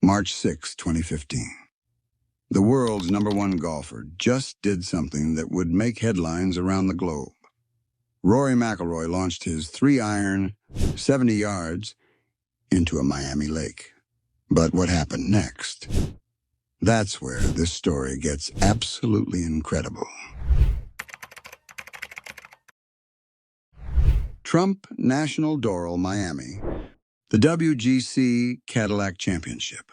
March 6, 2015. The world's #1 golfer just did something that would make headlines around the globe. Rory McIlroy launched his 3-iron 70 yards into a Miami lake. But what happened next? That's where this story gets absolutely incredible. Trump National Doral, Miami, the WGC Cadillac Championship.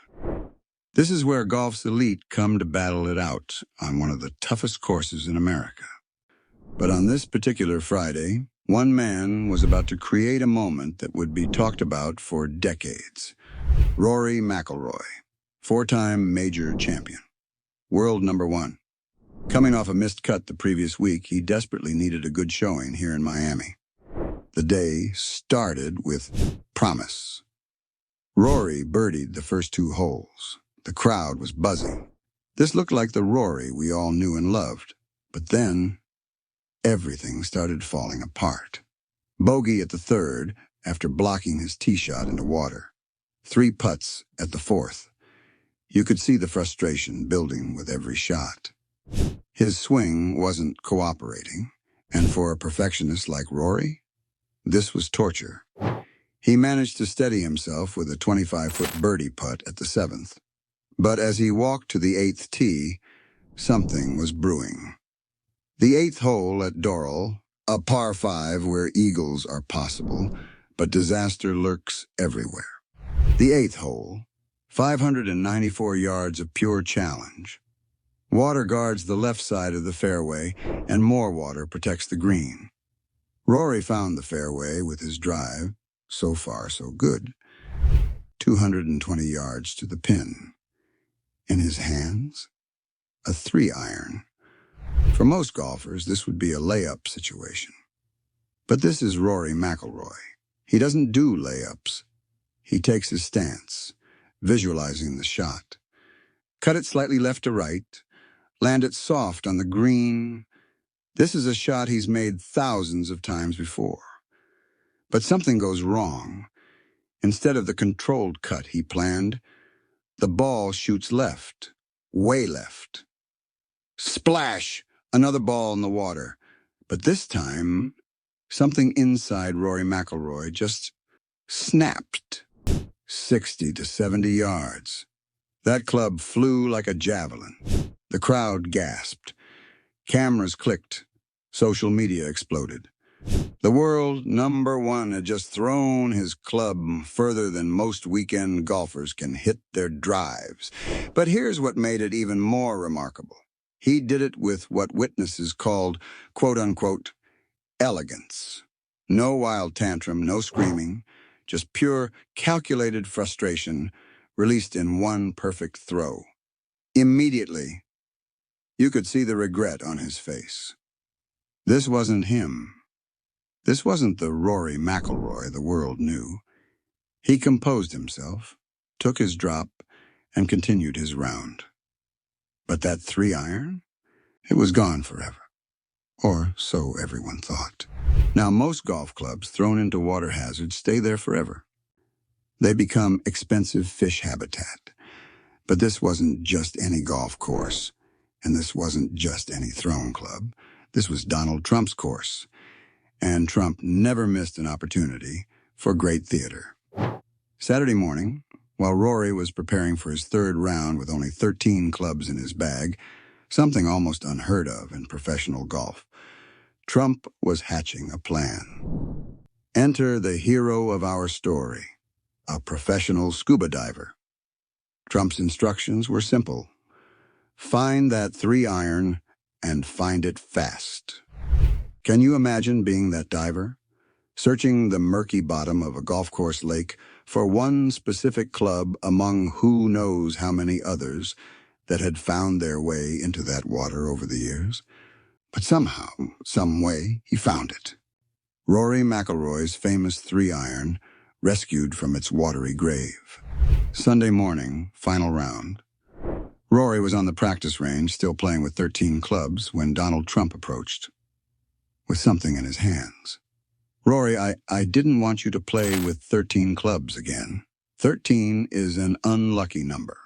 This is where golf's elite come to battle it out on one of the toughest courses in America. But on this particular Friday, one man was about to create a moment that would be talked about for decades. Rory McIlroy, 4-time major champion, world #1. Coming off a missed cut the previous week, he desperately needed a good showing here in Miami. The day started with promise. Rory birdied the first 2 holes. The crowd was buzzing. This looked like the Rory we all knew and loved. But then, everything started falling apart. Bogey at the 3rd after blocking his tee shot into water. 3 putts at the 4th. You could see the frustration building with every shot. His swing wasn't cooperating, and for a perfectionist like Rory, this was torture. He managed to steady himself with a 25-foot birdie putt at the 7th. But as he walked to the 8th tee, something was brewing. The 8th hole at Doral, a par 5 where eagles are possible, but disaster lurks everywhere. The 8th hole, 594 yards of pure challenge. Water guards the left side of the fairway, and more water protects the green. Rory found the fairway with his drive. So far, so good. 220 yards to the pin. In his hands, a 3-iron. For most golfers, this would be a layup situation. But this is Rory McIlroy. He doesn't do layups. He takes his stance, visualizing the shot. Cut it slightly left to right, land it soft on the green. This is a shot he's made thousands of times before. But something goes wrong. Instead of the controlled cut he planned, the ball shoots left, way left. Splash! Another ball in the water. But this time, something inside Rory McIlroy just snapped. 60 to 70 yards. That club flew like a javelin. The crowd gasped. Cameras clicked. Social media exploded. The world #1 had just thrown his club further than most weekend golfers can hit their drives. But here's what made it even more remarkable. He did it with what witnesses called, quote-unquote, elegance. No wild tantrum, no screaming, just pure, calculated frustration released in one perfect throw. Immediately, you could see the regret on his face. This wasn't him. This wasn't the Rory McIlroy the world knew. He composed himself, took his drop, and continued his round. But that 3-iron? It was gone forever. Or so everyone thought. Now, most golf clubs thrown into water hazards stay there forever. They become expensive fish habitat. But this wasn't just any golf course. And this wasn't just any thrown club. This was Donald Trump's course. And Trump never missed an opportunity for great theater. Saturday morning, while Rory was preparing for his 3rd round with only 13 clubs in his bag, something almost unheard of in professional golf, Trump was hatching a plan. Enter the hero of our story, a professional scuba diver. Trump's instructions were simple. Find that 3-iron and find it fast. Can you imagine being that diver? Searching the murky bottom of a golf course lake for one specific club among who knows how many others that had found their way into that water over the years. But somehow, some way, he found it. Rory McIlroy's famous 3-iron, rescued from its watery grave. Sunday morning, final round. Rory was on the practice range, still playing with 13 clubs, when Donald Trump approached, with something in his hands. Rory, I didn't want you to play with 13 clubs again. 13 is an unlucky number.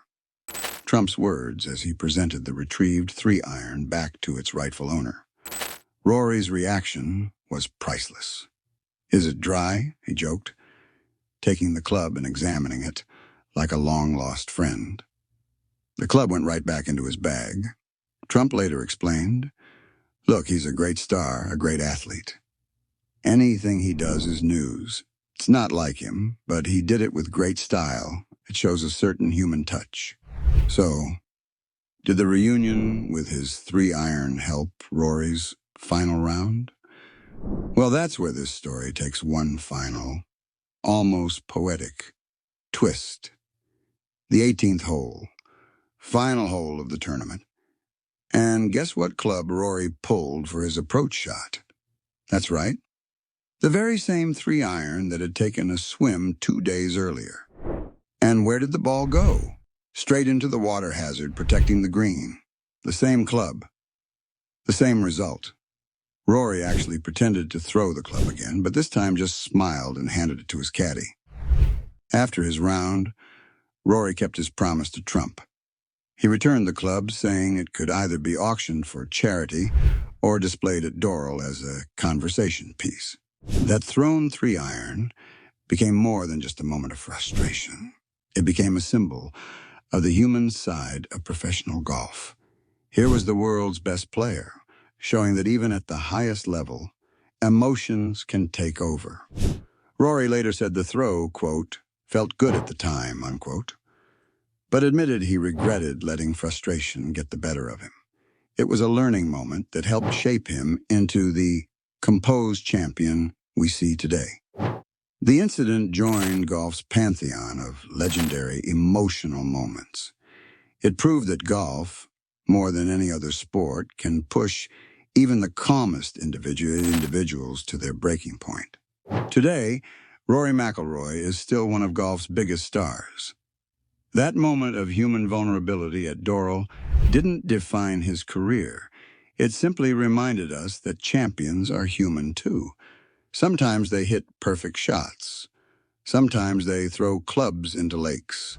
Trump's words as he presented the retrieved 3-iron back to its rightful owner. Rory's reaction was priceless. "Is it dry?" he joked, taking the club and examining it like a long-lost friend. The club went right back into his bag. Trump later explained, "Look, he's a great star, a great athlete. Anything he does is news. It's not like him, but he did it with great style. It shows a certain human touch." So, did the reunion with his 3-iron help Rory's final round? Well, that's where this story takes one final, almost poetic, twist. The 18th hole, final hole of the tournament. And guess what club Rory pulled for his approach shot? That's right, the very same 3-iron that had taken a swim 2 days earlier. And where did the ball go? Straight into the water hazard protecting the green. The same club. The same result. Rory actually pretended to throw the club again, but this time just smiled and handed it to his caddy. After his round, Rory kept his promise to Trump. He returned the club, saying it could either be auctioned for charity or displayed at Doral as a conversation piece. That thrown 3-iron became more than just a moment of frustration. It became a symbol of the human side of professional golf. Here was the world's best player, showing that even at the highest level, emotions can take over. Rory later said the throw, quote, "felt good at the time," unquote, but admitted he regretted letting frustration get the better of him. It was a learning moment that helped shape him into the composed champion we see today. The incident joined golf's pantheon of legendary emotional moments. It proved that golf, more than any other sport, can push even the calmest individuals to their breaking point. Today, Rory McIlroy is still one of golf's biggest stars. That moment of human vulnerability at Doral didn't define his career. It simply reminded us that champions are human too. Sometimes they hit perfect shots. Sometimes they throw clubs into lakes.